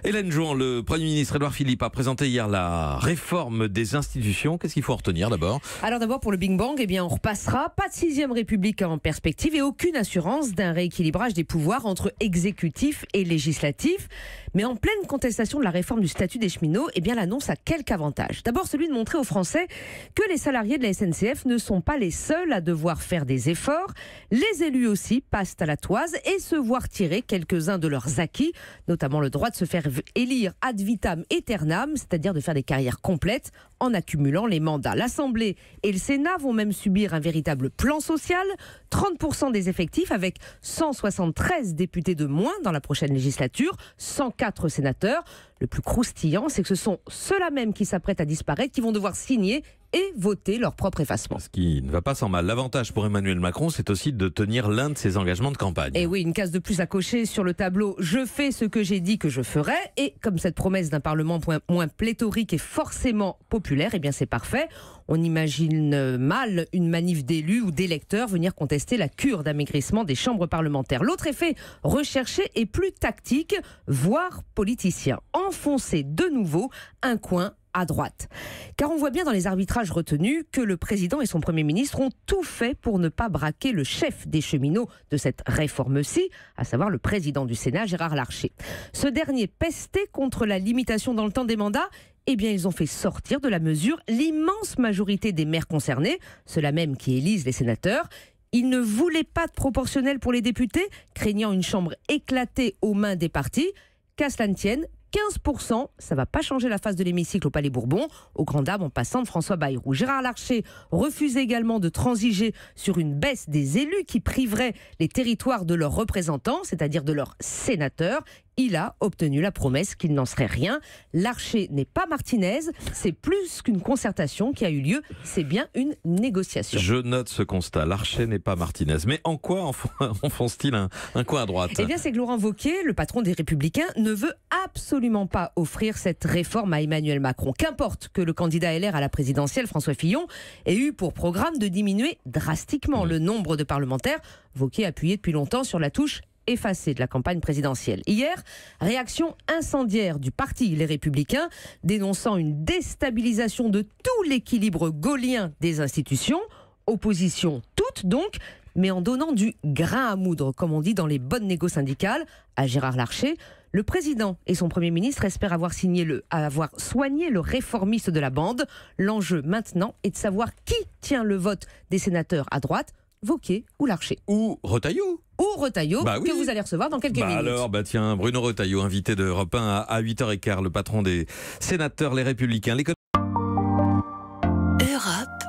Hélène Jouan, le Premier ministre Édouard Philippe a présenté hier la réforme des institutions. Qu'est-ce qu'il faut en retenir d'abord ? Alors d'abord pour le Big Bang, on repassera. Pas de 6e République en perspective et aucune assurance d'un rééquilibrage des pouvoirs entre exécutif et législatif. Mais en pleine contestation de la réforme du statut des cheminots, l'annonce a quelques avantages. D'abord celui de montrer aux Français que les salariés de la SNCF ne sont pas les seuls à devoir faire des efforts. Les élus aussi passent à la toise et se voir tirer quelques-uns de leurs acquis, notamment le droit de se faire élire ad vitam aeternam, c'est-à-dire de faire des carrières complètes en accumulant les mandats. L'Assemblée et le Sénat vont même subir un véritable plan social, 30% des effectifs avec 173 députés de moins dans la prochaine législature, 104 sénateurs. Le plus croustillant, c'est que ce sont ceux-là même qui s'apprêtent à disparaître qui vont devoir signer et voter leur propre effacement. Ce qui ne va pas sans mal. L'avantage pour Emmanuel Macron, c'est aussi de tenir l'un de ses engagements de campagne. Et oui, une case de plus à cocher sur le tableau. Je fais ce que j'ai dit que je ferai. Et comme cette promesse d'un Parlement moins pléthorique est forcément populaire, c'est parfait. On imagine mal une manif d'élus ou d'électeurs venir contester la cure d'amaigrissement des chambres parlementaires. L'autre effet recherché est plus tactique, voire politicien. Enfoncer de nouveau un coin à droite. Car on voit bien dans les arbitrages retenus que le président et son Premier ministre ont tout fait pour ne pas braquer le chef des cheminots de cette réforme-ci, à savoir le président du Sénat, Gérard Larcher. Ce dernier pestait contre la limitation dans le temps des mandats. Ils ont fait sortir de la mesure l'immense majorité des maires concernés, ceux-là même qui élisent les sénateurs. Ils ne voulaient pas de proportionnel pour les députés, craignant une chambre éclatée aux mains des partis. Qu'à cela ne tienne, 15%, ça ne va pas changer la face de l'hémicycle au Palais Bourbon, aux grandes dames en passant de François Bayrou. Gérard Larcher refuse également de transiger sur une baisse des élus qui priverait les territoires de leurs représentants, c'est-à-dire de leurs sénateurs. Il a obtenu la promesse qu'il n'en serait rien. Larcher n'est pas Martinez, c'est plus qu'une concertation qui a eu lieu, c'est bien une négociation. Je note ce constat, Larcher n'est pas Martinez. Mais en quoi enfonce-t-il un coin à droite ? C'est que Laurent Wauquiez, le patron des Républicains, ne veut absolument pas offrir cette réforme à Emmanuel Macron. Qu'importe que le candidat LR à la présidentielle, François Fillon, ait eu pour programme de diminuer drastiquement le nombre de parlementaires. Wauquiez appuyait depuis longtemps sur la touche effacé de la campagne présidentielle. Hier, réaction incendiaire du parti Les Républicains, dénonçant une déstabilisation de tout l'équilibre gaulien des institutions. Opposition toute donc, mais en donnant du grain à moudre, comme on dit dans les bonnes négo syndicales, à Gérard Larcher. Le président et son Premier ministre espèrent avoir soigné le réformiste de la bande. L'enjeu maintenant est de savoir qui tient le vote des sénateurs à droite, Wauquiez ou Larcher. Ou Retailleau. Que vous allez recevoir dans quelques minutes. Alors, Bruno Retailleau, invité d'Europe 1 à 8h15, le patron des sénateurs Les Républicains. Europe